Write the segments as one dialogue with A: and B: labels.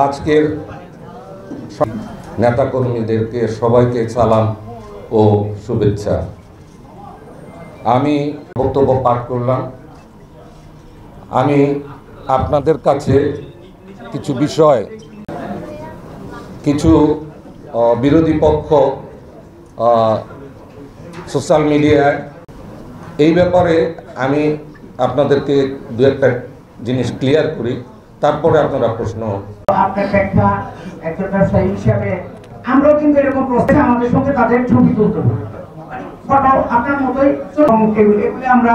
A: আজকের নেতাকর্মীদেরকে সবাইকে সালাম ও শুভেচ্ছা। আমি বক্তব্য পাঠ করলাম। আমি আপনাদের কাছে কিছু বিষয়, কিছু বিরোধী পক্ষ সোশ্যাল মিডিয়ায় এই ব্যাপারে আমি আপনাদেরকে দু একটা জিনিস ক্লিয়ার করি, তারপরে আপনারা প্রশ্ন।
B: আপনার ব্যাখ্যা একজন ব্যবসায়ী হিসাবে আমরাও কিন্তু এরকম প্রশ্নে আমাদের সঙ্গে তাদের ছবি তুলতে হবে, ফটো আপনার মতোই এগুলি আমরা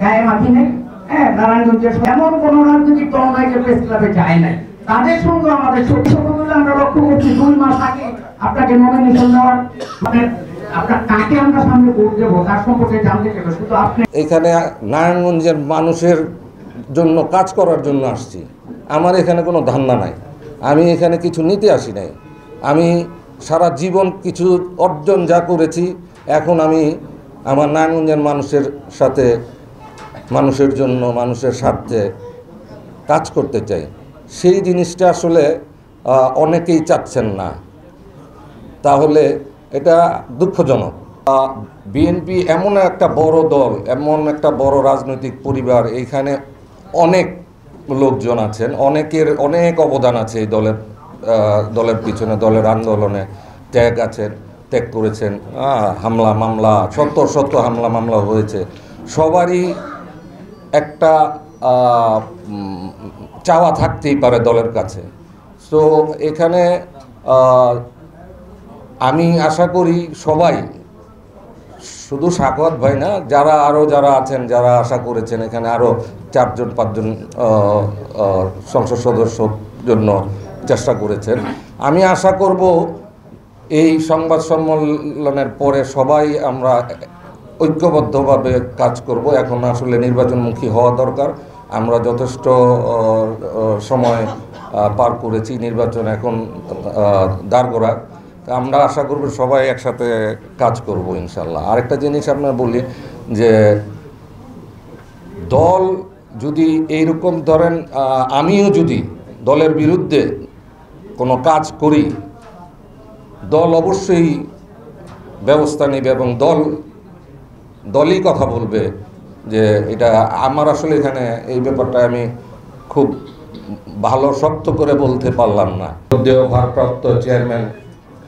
B: গায়ে মাখি নেই। হ্যাঁ, নারায়ণগঞ্জের এমন কোন রাজনৈতিক দল নাই যে প্রেস ক্লাবে যায় নাই, তাদের সঙ্গে আমাদের ছবি তুলে আমরা লক্ষ্য করছি 2 মাস আগে আপনাকে নমিনেশন দেওয়ার, আপনার কাকে আমরা সামনে ভোট দেবো তার সম্পর্কে জানতে চাইব। শুধু আপনি
A: এখানে নারায়ণগঞ্জের মানুষের জন্য কাজ করার জন্য আসছি। আমার এখানে কোনো ধান্দা নাই, আমি এখানে কিছু নিতে আসি নাই। আমি সারা জীবন কিছু অর্জন যা করেছি, এখন আমি আমার নারায়ণগঞ্জের মানুষের সাথে, মানুষের জন্য, মানুষের স্বার্থে কাজ করতে চাই। সেই জিনিসটা আসলে অনেকেই চাচ্ছেন না, তাহলে এটা দুঃখজনক। বিএনপি এমন একটা বড় দল, এমন একটা বড় রাজনৈতিক পরিবার, এইখানে অনেক লোকজন আছেন, অনেকের অনেক অবদান আছে এই দলের পিছনে, দলের আন্দোলনে ত্যাগ করেছেন। হামলা মামলা, শত হামলা মামলা হয়েছে। সবারই একটা চাওয়া থাকতেই পারে দলের কাছে। তো এখানে আমি আশা করি সবাই, শুধু সাখাওয়াত ভাই না, যারা আছেন, যারা আশা করেছেন, এখানে আরও 4-5জন সংসদ সদস্য জন্য চেষ্টা করেছেন। আমি আশা করব এই সংবাদ সম্মেলনের পরে সবাই আমরা ঐক্যবদ্ধভাবে কাজ করব। এখন আসলে নির্বাচনমুখী হওয়া দরকার। আমরা যথেষ্ট সময় পার করেছি, নির্বাচন এখন দাঁড়গোড়া। আমরা আশা করব সবাই একসাথে কাজ করব ইনশাল্লাহ। আরেকটা জিনিস আপনার বলি যে দল যদি এইরকম ধরেন, আমিও যদি দলের বিরুদ্ধে কোনো কাজ করি, দল অবশ্যই ব্যবস্থা নেবে এবং দলই কথা বলবে যে এটা আমার আসলে এখানে এই ব্যাপারটা আমি খুব ভালো শক্ত করে বলতে পারলাম না। ভারপ্রাপ্ত চেয়ারম্যান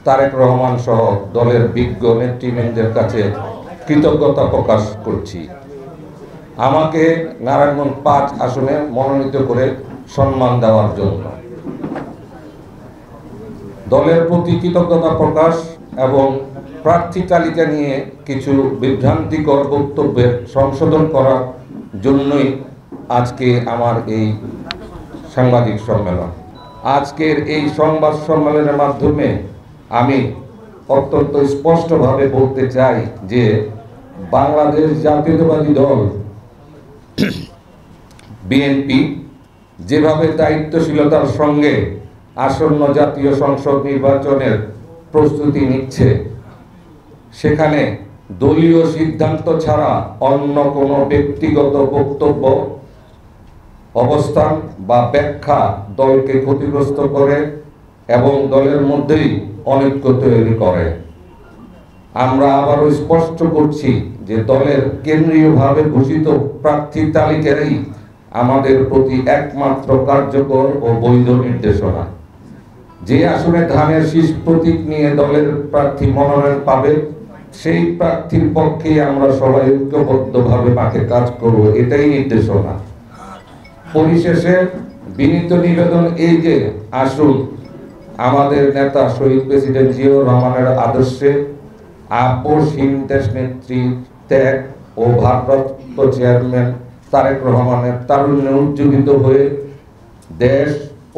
A: তারেক রহমান সহ দলের বিজ্ঞ নেতৃবৃন্দের কাছে কৃতজ্ঞতা প্রকাশ করছি আমাকে নারায়ণগঞ্জ 5 আসনে মনোনীত করে সম্মান দেওয়ার জন্য। দলের প্রতি কৃতজ্ঞতা প্রকাশ এবং প্রার্থী তালিকা নিয়ে কিছু বিভ্রান্তিকর বক্তব্যের সংশোধন করার জন্যই আজকে আমার এই সাংবাদিক সম্মেলন। আজকের এই সংবাদ সম্মেলনের মাধ্যমে আমি অত্যন্ত স্পষ্টভাবে বলতে চাই যে বাংলাদেশ জাতীয়তাবাদী দল বিএনপি যেভাবে দায়িত্বশীলতার সঙ্গে আসন্ন জাতীয় সংসদ নির্বাচনের প্রস্তুতি নিচ্ছে, সেখানে দলীয় সিদ্ধান্ত ছাড়া অন্য কোনো ব্যক্তিগত বক্তব্য, অবস্থান বা ব্যাখ্যা দলকে ক্ষতিগ্রস্ত করে এবং দলের মধ্যেই অনৈক্য তৈরি করে। আমরা আবারও স্পষ্ট করছি যে দলের কেন্দ্রীয়ভাবে ঘোষিত প্রার্থী তালিকারই আমাদের প্রতি একমাত্র কার্যকর ও বৈধ নির্দেশনা। যে আসনে ধানের শীষ প্রতীক নিয়ে দলের প্রার্থী মনোনয়ন পাবে, সেই প্রার্থীর পক্ষে আমরা সবাই ঐক্যবদ্ধভাবে মাঠে কাজ করব, এটাই নির্দেশনা। পরিশেষে বিনীত নিবেদন এই যে আসুন আমাদের নেতা শহীদ প্রেসিডেন্ট জিয়াউর রহমানের আদর্শে আপোষহীন দেশ নেত্রী ত্যাগ ও ভারপ্রাপ্ত চেয়ারম্যান তারেক রহমানের তারুণ্যে উজ্জীবিত হয়ে দেশ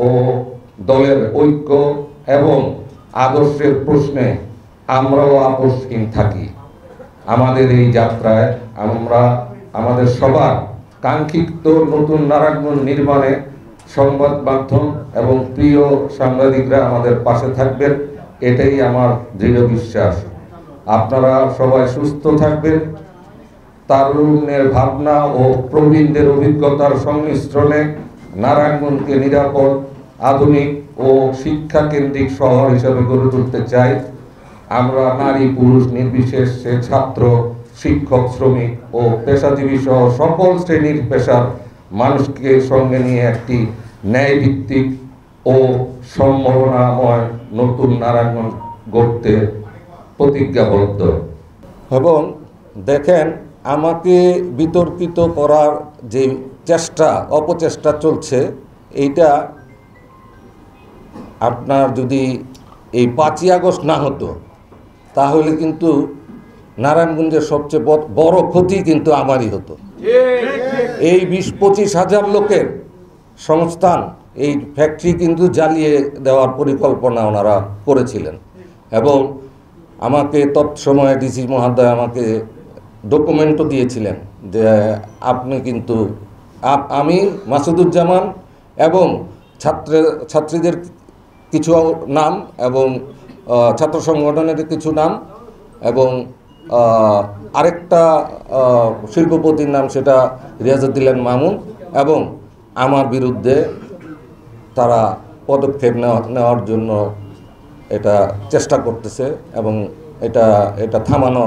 A: ও দলের ঐক্য এবং আদর্শের প্রশ্নে আমরাও আপোষহীন থাকি। আমাদের এই যাত্রায় আমরা আমাদের সবার কাঙ্ক্ষিত নতুন নারায়ণগঞ্জ নির্মাণে সংবাদ মাধ্যম এবং প্রিয় সাংবাদিকরা আমাদের পাশে থাকবেন, এটাই আমার দৃঢ় বিশ্বাস। আপনারা সবাই সুস্থ থাকবেন। তারুণ্যের ভাবনা ও প্রবীণদের অভিজ্ঞতার সংমিশ্রণে নারায়ণগঞ্জকে নিরাপদ আধুনিক ও শিক্ষা কেন্দ্রিক শহর হিসেবে গড়ে তুলতে চাই। আমরা নারী পুরুষ নির্বিশেষে ছাত্র, শিক্ষক, শ্রমিক ও পেশাজীবী সহ সকল শ্রেণীর পেশার মানুষকে সঙ্গে নিয়ে একটি ন্যায়ভিত্তিক ও সম্ভাবনাময় নতুন নারায়ণগঞ্জ গড়তে প্রতিজ্ঞাবদ্ধ। এবং দেখেন, আমাকে বিতর্কিত করার যে অপচেষ্টা চলছে, এইটা আপনার যদি এই 5ই আগস্ট না হতো তাহলে কিন্তু নারায়ণগঞ্জের সবচেয়ে বড় ক্ষতি কিন্তু আমারই হতো। এই 20-25 হাজার লোকের সংস্থান, এই ফ্যাক্টরি কিন্তু জ্বালিয়ে দেওয়ার পরিকল্পনা ওনারা করেছিলেন এবং আমাকে তৎসময়ে ডিসি মহোদয় আমাকে ডকুমেন্টও দিয়েছিলেন যে আপনি কিন্তু আমি মাসুদুজ্জামান এবং ছাত্রীদের কিছু নাম এবং ছাত্র সংগঠনের কিছু নাম এবং আরেকটা শিল্পপতির নাম, সেটা রিয়াজউদ্দিন মামুন, এবং আমার বিরুদ্ধে তারা পদক্ষেপ নেওয়ার জন্য এটা চেষ্টা করতেছে এবং এটা থামানো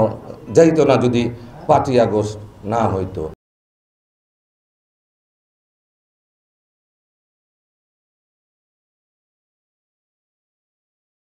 A: যাইতো না যদি 5ই আগস্ট না হইতো।